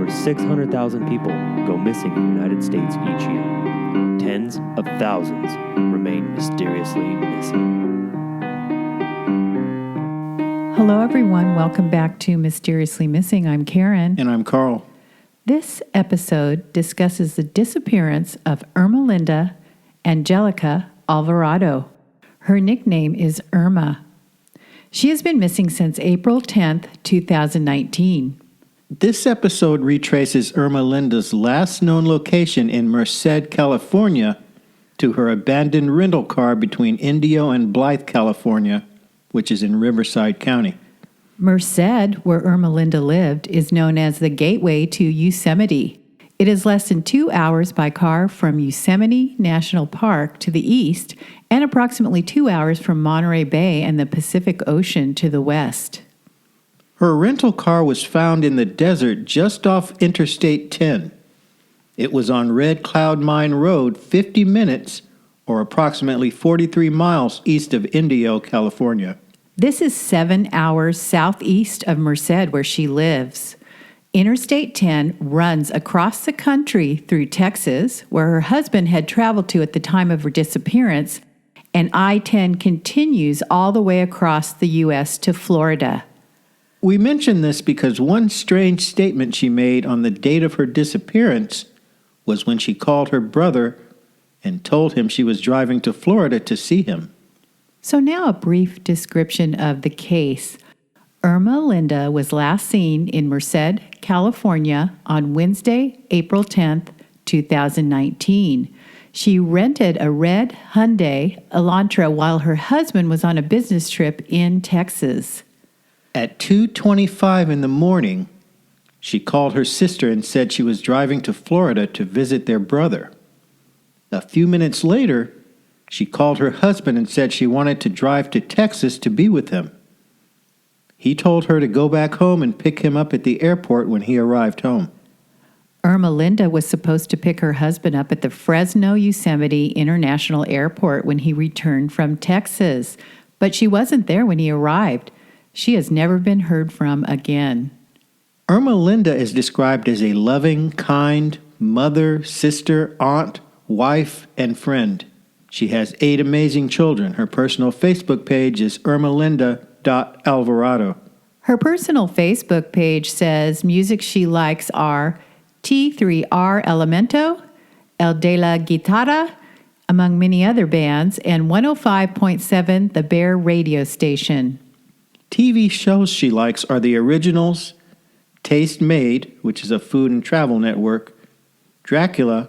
over 600,000 people go missing in the United States each year. Tens of thousands remain mysteriously missing. Hello, everyone. Welcome back to Mysteriously Missing. I'm Karen. And I'm Carl. This episode discusses the disappearance of Ermelinda Angelica Alvarado. Her nickname is Irma. She has been missing since April 10th, 2019. This episode retraces Ermelinda's last known location in Merced, California, to her abandoned rental car between Indio and Blythe, California, which is in Riverside County. Merced, where Ermelinda lived, is known as the gateway to Yosemite. It is less than 2 hours by car from Yosemite National Park to the east and approximately 2 hours from Monterey Bay and the Pacific Ocean to the west. Her rental car was found in the desert just off Interstate 10. It was on Red Cloud Mine Road 50 minutes or approximately 43 miles east of Indio, California. This is 7 hours southeast of Merced, where she lives. Interstate 10 runs across the country through Texas, where her husband had traveled to at the time of her disappearance, and I-10 continues all the way across the U.S. to Florida. We mention this because one strange statement she made on the date of her disappearance was when she called her brother and told him she was driving to Florida to see him. So now a brief description of the case. Ermelinda was last seen in Merced, California on Wednesday, April 10th, 2019. She rented a red Hyundai Elantra while her husband was on a business trip in Texas. At 2:25 in the morning, she called her sister and said she was driving to Florida to visit their brother. A few minutes later, she called her husband and said she wanted to drive to Texas to be with him. He told her to go back home and pick him up at the airport when he arrived home. Ermelinda was supposed to pick her husband up at the Fresno Yosemite International Airport when he returned from Texas, but she wasn't there when he arrived. She has never been heard from again. Ermelinda is described as a loving, kind mother, sister, aunt, wife, and friend. She has 8 amazing children. Her personal Facebook page is Ermelinda.Alvarado. Her personal Facebook page says music she likes are T3R Elemento, El de la Guitarra, among many other bands, and 105.7 The Bear radio station. TV shows she likes are The Originals, Taste Made, which is a food and travel network, Dracula,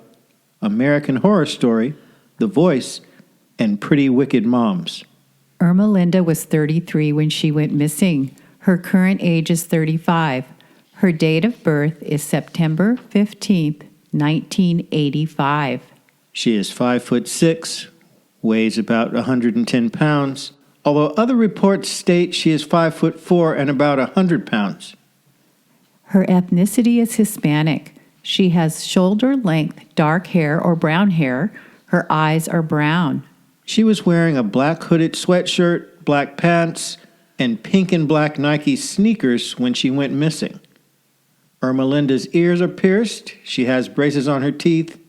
American Horror Story, The Voice, and Pretty Wicked Moms. Ermelinda was 33 when she went missing. Her current age is 35. Her date of birth is September 15th, 1985. She is 5'6", weighs about 110 pounds, although other reports state she is 5'4" and about 100 pounds. Her ethnicity is Hispanic. She has shoulder-length dark hair or brown hair. Her eyes are brown. She was wearing a black hooded sweatshirt, black pants, and pink and black Nike sneakers when she went missing. Ermelinda's ears are pierced. She has braces on her teeth.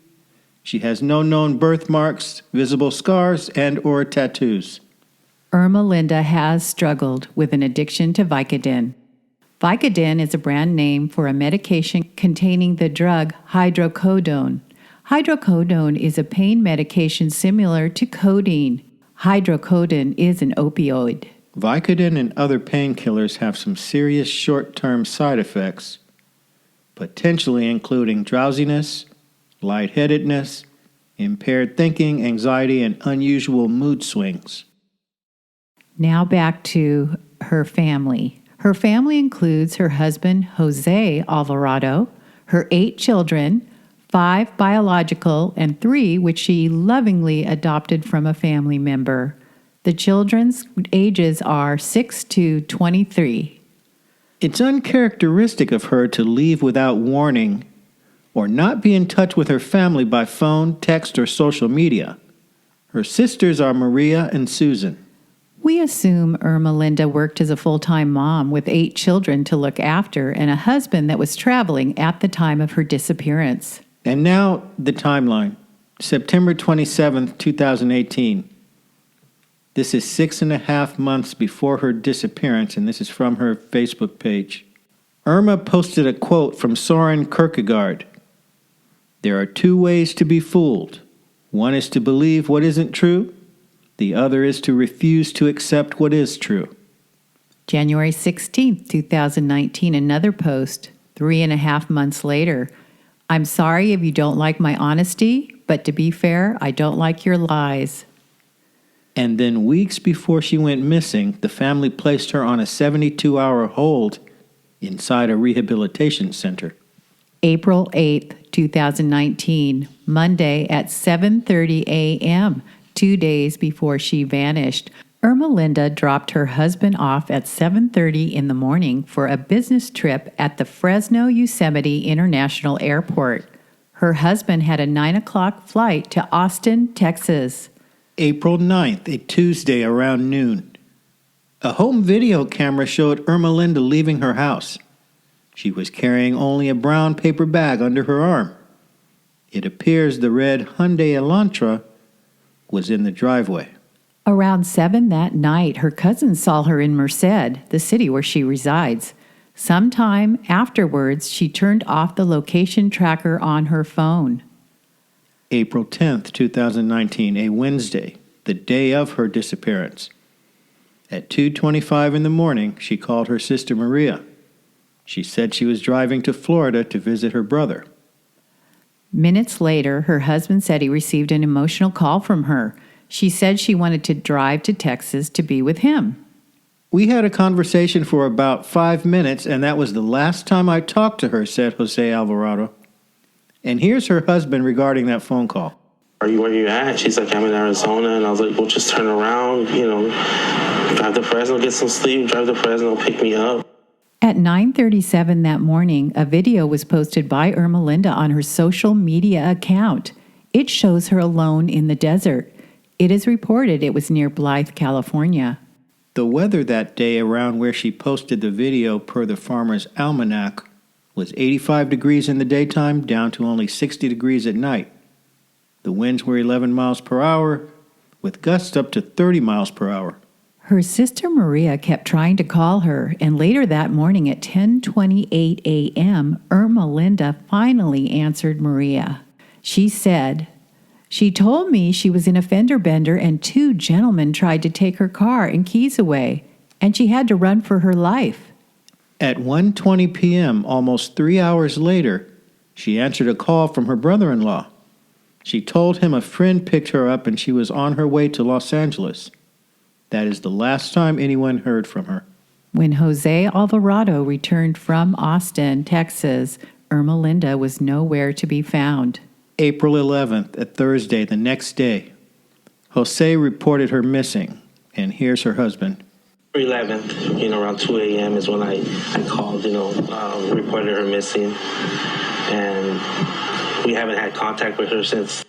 She has no known birthmarks, visible scars, and or tattoos. Ermelinda has struggled with an addiction to Vicodin. Vicodin is a brand name for a medication containing the drug hydrocodone. Hydrocodone is a pain medication similar to codeine. Hydrocodone is an opioid. Vicodin and other painkillers have some serious short-term side effects, potentially including drowsiness, lightheadedness, impaired thinking, anxiety, and unusual mood swings. Now back to her family. Her family includes her husband, Jose Alvarado, her 8 children, 5 biological and 3 which she lovingly adopted from a family member. The children's ages are 6 to 23. It's uncharacteristic of her to leave without warning or not be in touch with her family by phone, text, or social media. Her sisters are Maria and Susan. We assume Ermelinda worked as a full-time mom with 8 children to look after and a husband that was traveling at the time of her disappearance. And now the timeline. September 27th, 2018. This is 6.5 months before her disappearance, and this is from her Facebook page. Irma posted a quote from Soren Kierkegaard. "There are 2 ways to be fooled. One is to believe what isn't true. The other is to refuse to accept what is true." January 16th, 2019, another post, 3.5 months later. "I'm sorry if you don't like my honesty, but to be fair, I don't like your lies." And then weeks before she went missing, the family placed her on a 72-hour hold inside a rehabilitation center. April 8th, 2019, Monday at 7:30 a.m., 2 days before she vanished. Ermelinda dropped her husband off at 7:30 in the morning for a business trip at the Fresno Yosemite International Airport. Her husband had a 9 o'clock flight to Austin, Texas. April 9th, a Tuesday around noon. A home video camera showed Ermelinda leaving her house. She was carrying only a brown paper bag under her arm. It appears the red Hyundai Elantra was in the driveway. Around 7 that night, her cousin saw her in Merced, the city where she resides. Sometime afterwards, she turned off the location tracker on her phone. April 10th, 2019, a Wednesday, the day of her disappearance. At 2:25 in the morning, she called her sister Maria. She said she was driving to Florida to visit her brother. Minutes later, her husband said he received an emotional call from her. She said she wanted to drive to Texas to be with him. "We had a conversation for about 5 minutes, and that was the last time I talked to her," said Jose Alvarado. And here's her husband regarding that phone call. Where are you at? She's like, "I'm in Arizona." And I was like, "Well, just turn around, drive to Fresno, get some sleep, drive to Fresno, pick me up." At 9:37 that morning, a video was posted by Ermelinda on her social media account. It shows her alone in the desert. It is reported it was near Blythe, California. The weather that day around where she posted the video, per the Farmer's Almanac, was 85 degrees in the daytime, down to only 60 degrees at night. The winds were 11 miles per hour, with gusts up to 30 miles per hour. Her sister Maria kept trying to call her, and later that morning at 10:28 a.m., Ermelinda finally answered Maria. She said, "She told me she was in a fender bender and 2 gentlemen tried to take her car and keys away, and she had to run for her life." At 1:20 p.m., almost 3 hours later, she answered a call from her brother-in-law. She told him a friend picked her up and she was on her way to Los Angeles. That is the last time anyone heard from her. When Jose Alvarado returned from Austin, Texas, Ermelinda was nowhere to be found. April 11th, a Thursday, the next day, Jose reported her missing, and here's her husband. 11th, around 2 a.m. is when I called, reported her missing, and we haven't had contact with her since.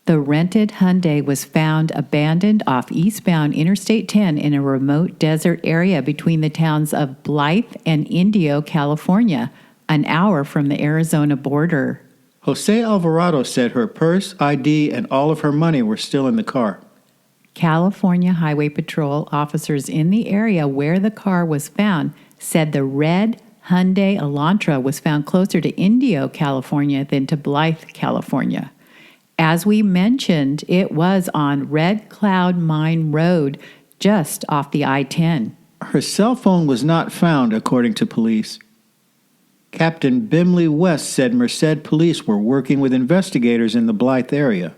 The rented Hyundai was found abandoned off eastbound Interstate 10 in a remote desert area between the towns of Blythe and Indio, California, an hour from the Arizona border. Jose Alvarado said her purse, ID, and all of her money were still in the car. California Highway Patrol officers in the area where the car was found said the red Hyundai Elantra was found closer to Indio, California than to Blythe, California. As we mentioned, it was on Red Cloud Mine Road, just off the I-10. Her cell phone was not found, according to police. Captain Bimley West said Merced police were working with investigators in the Blythe area.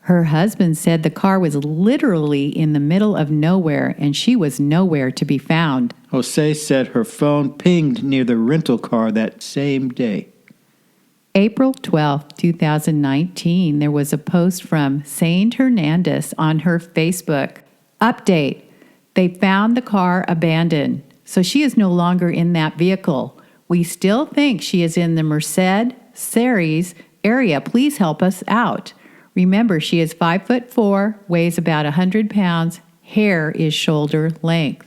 Her husband said the car was literally in the middle of nowhere and she was nowhere to be found. Jose said her phone pinged near the rental car that same day. April 12, 2019, there was a post from Saint Hernandez on her Facebook. Update: they found the car abandoned, so she is no longer in that vehicle. We still think she is in the Merced, Ceres area. Please help us out. Remember, she is 5'4", weighs about 100 pounds, Hair is shoulder length.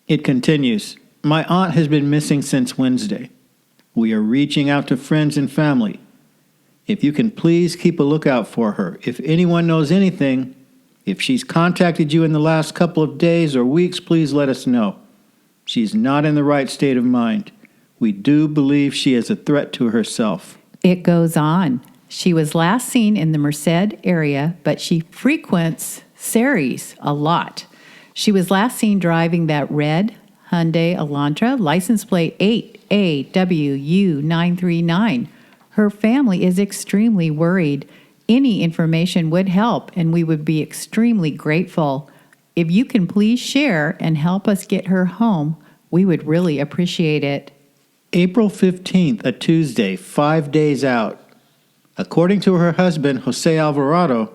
It continues, my aunt has been missing since Wednesday. We are reaching out to friends and family. If you can please keep a lookout for her. If anyone knows anything, if she's contacted you in the last couple of days or weeks, please let us know. She's not in the right state of mind. We do believe she is a threat to herself. It goes on. She was last seen in the Merced area, but she frequents Ceres a lot. She was last seen driving that red Hyundai Elantra, license plate 8AWU939. Her family is extremely worried. Any information would help, and we would be extremely grateful. If you can please share and help us get her home, we would really appreciate it. April 15th, a Tuesday, 5 days out. According to her husband, Jose Alvarado,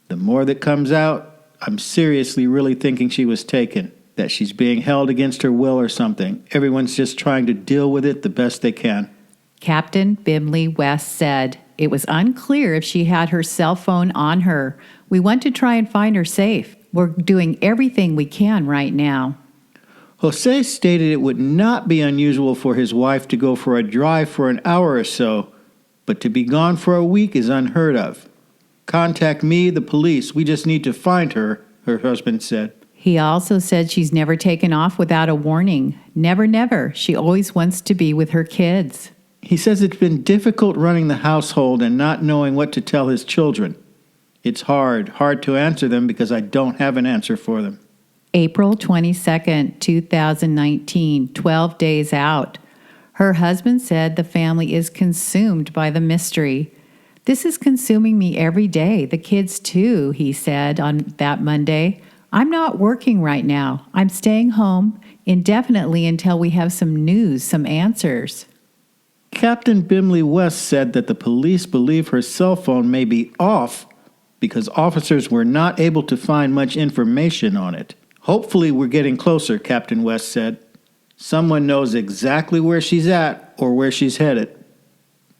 the more that comes out, I'm seriously really thinking she was taken, that she's being held against her will or something. Everyone's just trying to deal with it the best they can. Captain Bimley West said, it was unclear if she had her cell phone on her. We want to try and find her safe. We're doing everything we can right now. Jose stated it would not be unusual for his wife to go for a drive for an hour or so, but to be gone for a week is unheard of. Contact me, the police. We just need to find her, her husband said. He also said she's never taken off without a warning. Never, never. She always wants to be with her kids. He says it's been difficult running the household and not knowing what to tell his children. It's hard to answer them because I don't have an answer for them. April 22nd, 2019, 12 days out. Her husband said the family is consumed by the mystery. This is consuming me every day, the kids too, he said on that Monday. I'm not working right now. I'm staying home indefinitely until we have some news, some answers. Captain Bimley West said that the police believe her cell phone may be off because officers were not able to find much information on it. Hopefully we're getting closer, Captain West said. Someone knows exactly where she's at or where she's headed.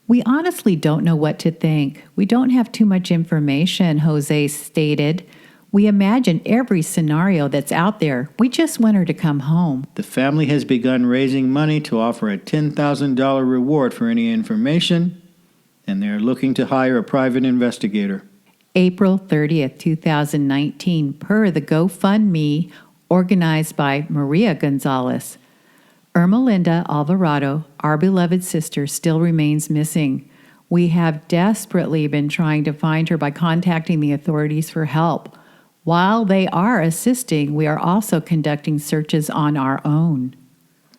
We honestly don't know what to think. We don't have too much information, Jose stated. We imagine every scenario that's out there. We just want her to come home. The family has begun raising money to offer a $10,000 reward for any information, and they're looking to hire a private investigator. April 30th, 2019, per the GoFundMe organized by Maria Gonzalez. Ermelinda Alvarado, our beloved sister, still remains missing. We have desperately been trying to find her by contacting the authorities for help. While they are assisting, we are also conducting searches on our own.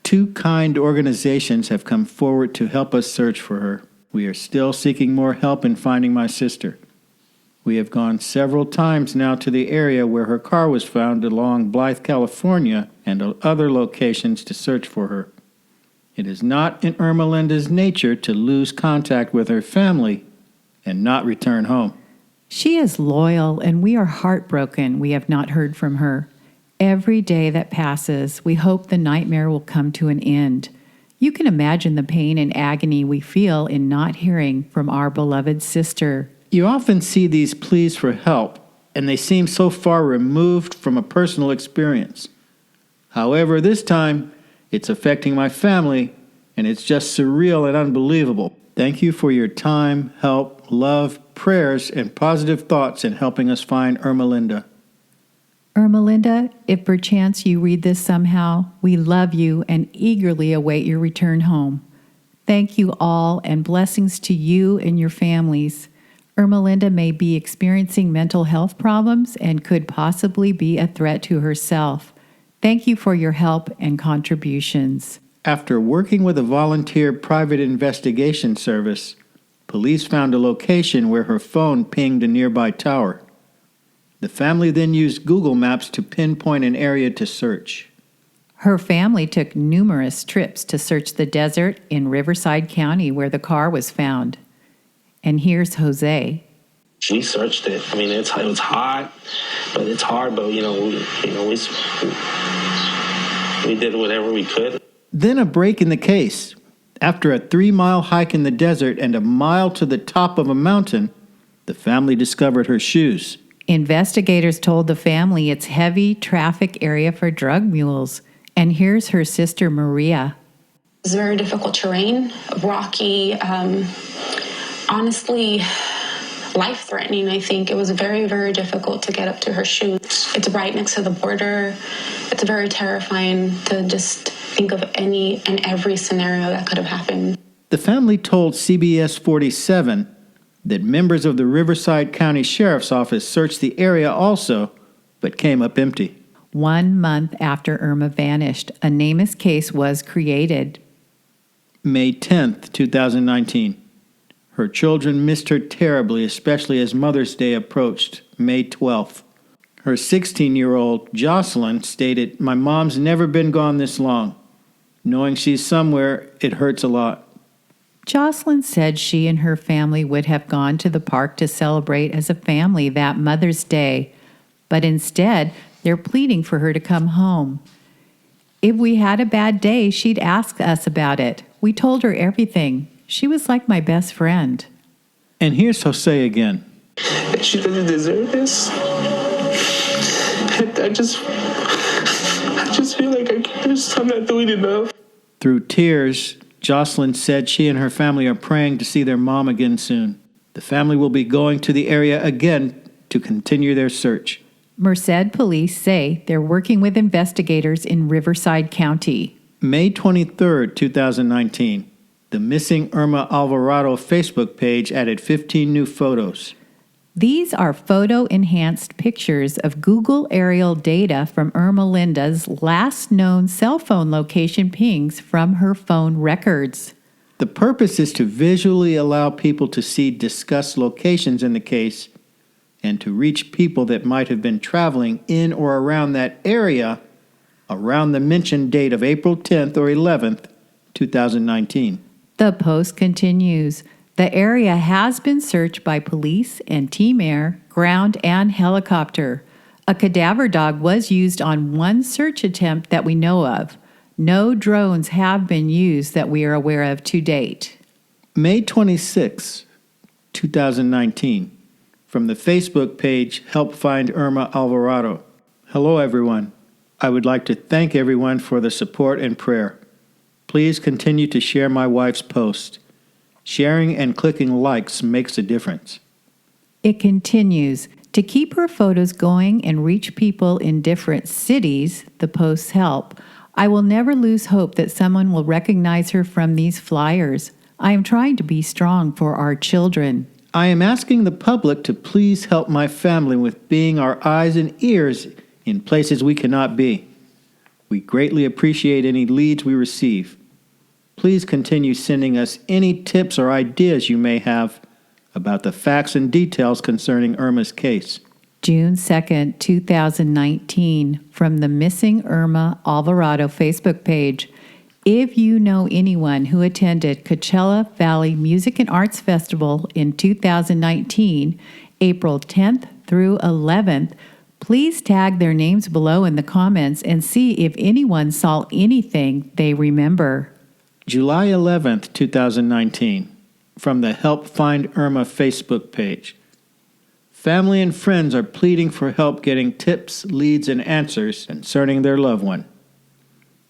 2 kind organizations have come forward to help us search for her. We are still seeking more help in finding my sister. We have gone several times now to the area where her car was found along Blythe, California, and other locations to search for her. It is not in Ermelinda's nature to lose contact with her family and not return home. She is loyal, and we are heartbroken we have not heard from her. Every day that passes, we hope the nightmare will come to an end. You can imagine the pain and agony we feel in not hearing from our beloved sister. You often see these pleas for help, and they seem so far removed from a personal experience. However, this time, it's affecting my family, and it's just surreal and unbelievable. Thank you for your time, help, love, prayers, and positive thoughts in helping us find Ermelinda. Ermelinda, if perchance you read this somehow, we love you and eagerly await your return home. Thank you all, and blessings to you and your families. Ermelinda may be experiencing mental health problems and could possibly be a threat to herself. Thank you for your help and contributions. After working with a volunteer private investigation service, police found a location where her phone pinged a nearby tower. The family then used Google Maps to pinpoint an area to search. Her family took numerous trips to search the desert in Riverside County where the car was found. And here's Jose. We searched it. I mean, it was hot, but it's hard. But we did whatever we could. Then a break in the case. After a 3-mile hike in the desert and a mile to the top of a mountain, the family discovered her shoes. Investigators told the family it's heavy traffic area for drug mules. And here's her sister, Maria. It was very difficult terrain, rocky, honestly, life-threatening, I think. It was very, very difficult to get up to her chute. It's right next to the border. It's very terrifying to just think of any and every scenario that could have happened. The family told CBS 47 that members of the Riverside County Sheriff's Office searched the area also, but came up empty. 1 month after Irma vanished, a NamUs case was created. May 10th, 2019. Her children missed her terribly, especially as Mother's Day approached, May 12th. Her 16-year-old, Jocelyn, stated, "My mom's never been gone this long. Knowing she's somewhere, it hurts a lot." Jocelyn said she and her family would have gone to the park to celebrate as a family that Mother's Day, but instead, they're pleading for her to come home. If we had a bad day, she'd ask us about it. We told her everything. She was like my best friend. And here's Jose again. She doesn't deserve this. I just feel like I'm not doing enough. Through tears, Jocelyn said she and her family are praying to see their mom again soon. The family will be going to the area again to continue their search. Merced police say they're working with investigators in Riverside County. May 23rd, 2019. The Missing Irma Alvarado Facebook page added 15 new photos. These are photo-enhanced pictures of Google aerial data from Ermelinda's last known cell phone location pings from her phone records. The purpose is to visually allow people to see discussed locations in the case and to reach people that might have been traveling in or around that area around the mentioned date of April 10th or 11th, 2019. The post continues. The area has been searched by police and team air, ground, and helicopter. A cadaver dog was used on one search attempt that we know of. No drones have been used that we are aware of to date. May 26, 2019. From the Facebook page, Help Find Irma Alvarado. Hello, everyone. I would like to thank everyone for the support and prayer. Please continue to share my wife's post. Sharing and clicking likes makes a difference. It continues. To keep her photos going and reach people in different cities, the posts help. I will never lose hope that someone will recognize her from these flyers. I am trying to be strong for our children. I am asking the public to please help my family with being our eyes and ears in places we cannot be. We greatly appreciate any leads we receive. Please continue sending us any tips or ideas you may have about the facts and details concerning Irma's case. June 2nd, 2019, from the Missing Irma Alvarado Facebook page. If you know anyone who attended Coachella Valley Music and Arts Festival in 2019, April 10th through 11th, please tag their names below in the comments and see if anyone saw anything they remember. July 11th, 2019, from the Help Find Irma Facebook page. Family and friends are pleading for help getting tips, leads, and answers concerning their loved one.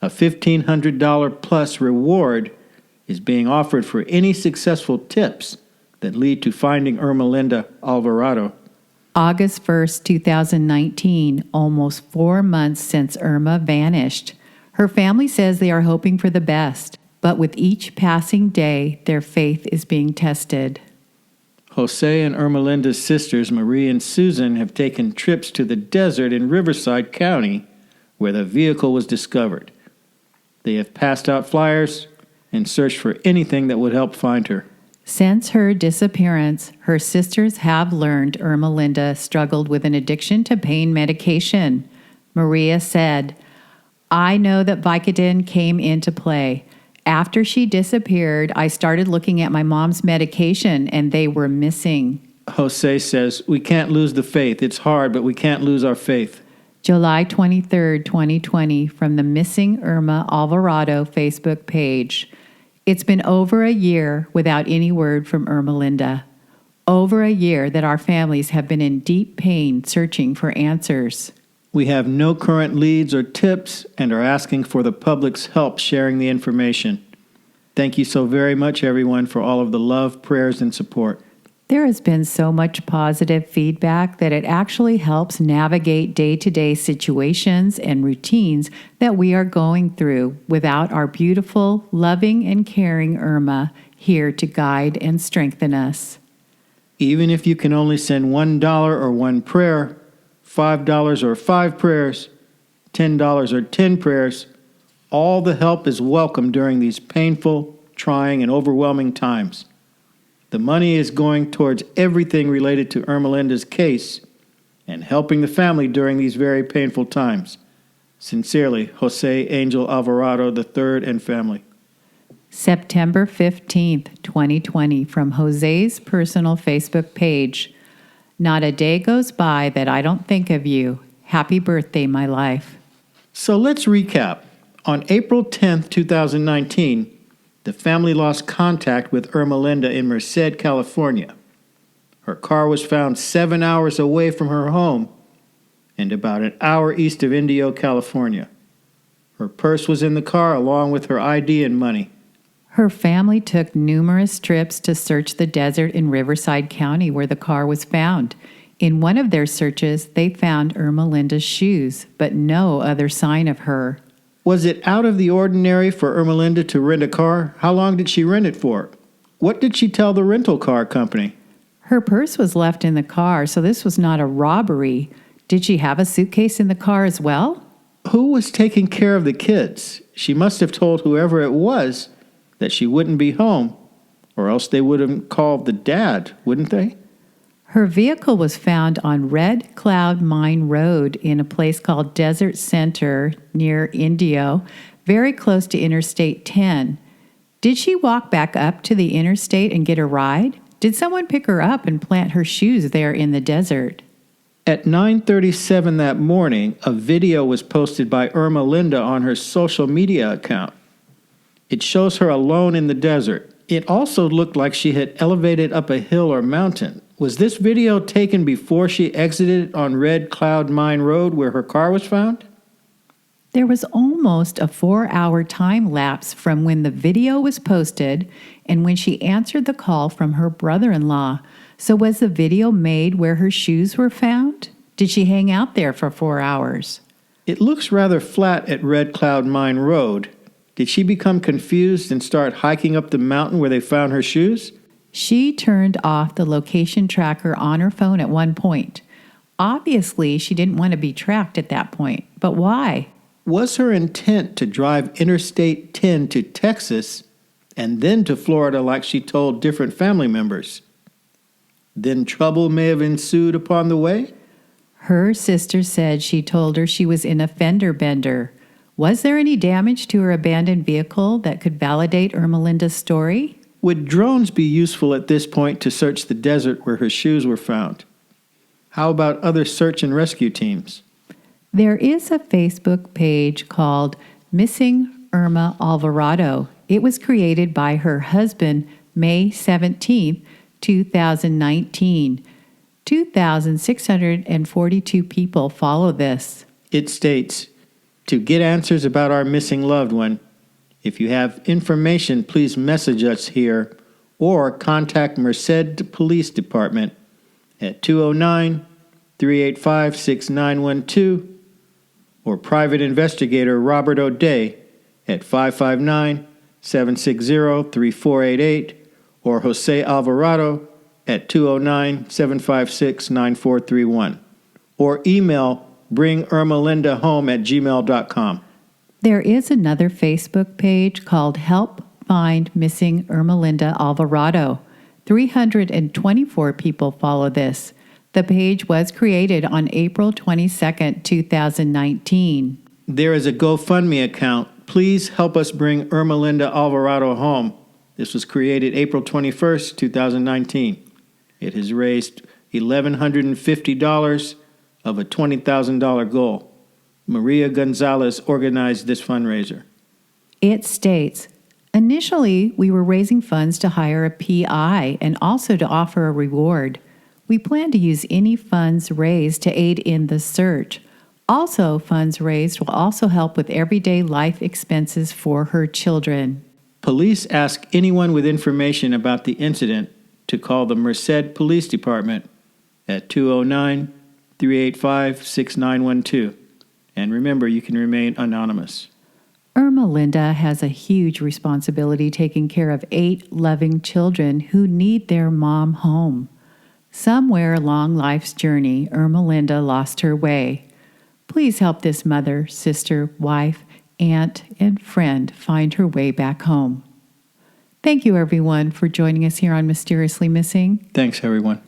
A $1,500 plus reward is being offered for any successful tips that lead to finding Ermelinda Alvarado. August 1st, 2019, almost 4 months since Irma vanished. Her family says they are hoping for the best, but with each passing day, their faith is being tested. Jose and Ermelinda's sisters, Marie and Susan, have taken trips to the desert in Riverside County, where the vehicle was discovered. They have passed out flyers and searched for anything that would help find her. Since her disappearance, her sisters have learned Ermelinda struggled with an addiction to pain medication. Maria said, "I know that Vicodin came into play. After she disappeared, I started looking at my mom's medication and they were missing." Jose says, "We can't lose the faith. It's hard, but we can't lose our faith." July 23rd, 2020, from the Missing Irma Alvarado Facebook page. It's been over a year without any word from Ermelinda. Over a year that our families have been in deep pain searching for answers. We have no current leads or tips and are asking for the public's help sharing the information. Thank you so very much, everyone, for all of the love, prayers, and support. There has been so much positive feedback that it actually helps navigate day-to-day situations and routines that we are going through without our beautiful, loving, and caring Irma here to guide and strengthen us. Even if you can only send $1 or one prayer, $5 or 5 prayers, $10 or 10 prayers, all the help is welcome during these painful, trying, and overwhelming times. The money is going towards everything related to Ermelinda's case and helping the family during these very painful times. Sincerely, Jose Angel Alvarado III and family. September 15th, 2020, from Jose's personal Facebook page. Not a day goes by that I don't think of you. Happy birthday, my life. So let's recap. On April 10th, 2019, the family lost contact with Ermelinda in Merced, California. Her car was found 7 hours away from her home and about an hour east of Indio, California. Her purse was in the car along with her ID and money. Her family took numerous trips to search the desert in Riverside County where the car was found. In one of their searches, they found Ermelinda's shoes, but no other sign of her. Was it out of the ordinary for Ermelinda to rent a car? How long did she rent it for? What did she tell the rental car company? Her purse was left in the car, so this was not a robbery. Did she have a suitcase in the car as well? Who was taking care of the kids? She must have told whoever it was that she wouldn't be home, or else they would have called the dad, wouldn't they? Her vehicle was found on Red Cloud Mine Road in a place called Desert Center near Indio, very close to Interstate 10. Did she walk back up to the interstate and get a ride? Did someone pick her up and plant her shoes there in the desert? At 9:37 that morning, a video was posted by Ermelinda on her social media account. It shows her alone in the desert. It also looked like she had elevated up a hill or mountain. Was this video taken before she exited on Red Cloud Mine Road where her car was found? There was almost a 4-hour time lapse from when the video was posted and when she answered the call from her brother-in-law. So was the video made where her shoes were found? Did she hang out there for 4 hours? It looks rather flat at Red Cloud Mine Road. Did she become confused and start hiking up the mountain where they found her shoes? She turned off the location tracker on her phone at one point. Obviously, she didn't want to be tracked at that point. But why? Was her intent to drive Interstate 10 to Texas and then to Florida like she told different family members? Then trouble may have ensued upon the way? Her sister said she told her she was in a fender bender. Was there any damage to her abandoned vehicle that could validate Ermelinda's story? Would drones be useful at this point to search the desert where her shoes were found? How about other search and rescue teams? There is a Facebook page called Missing Irma Alvarado. It was created by her husband May 17, 2019. 2,642 people follow this. It states, to get answers about our missing loved one, if you have information, please message us here or contact Merced Police Department at 209-385-6912 or Private Investigator Robert O'Day at 559-760-3488 or Jose Alvarado at 209-756-9431 or email bringermelindahome@gmail.com. There is another Facebook page called Help Find Missing Ermelinda Alvarado. 324 people follow this. The page was created on April 22, 2019. There is a GoFundMe account. Please help us bring Ermelinda Alvarado home. This was created April 21st, 2019. It has raised $1,150 of a $20,000 goal. Maria Gonzalez organized this fundraiser. It states, Initially, we were raising funds to hire a PI and also to offer a reward. We plan to use any funds raised to aid in the search. Also, funds raised will also help with everyday life expenses for her children. Police ask anyone with information about the incident to call the Merced Police Department at 209-385-6912. And remember, you can remain anonymous. Ermelinda has a huge responsibility taking care of 8 loving children who need their mom home. Somewhere along life's journey, Ermelinda lost her way. Please help this mother, sister, wife, aunt, and friend find her way back home. Thank you, everyone, for joining us here on Mysteriously Missing. Thanks, everyone.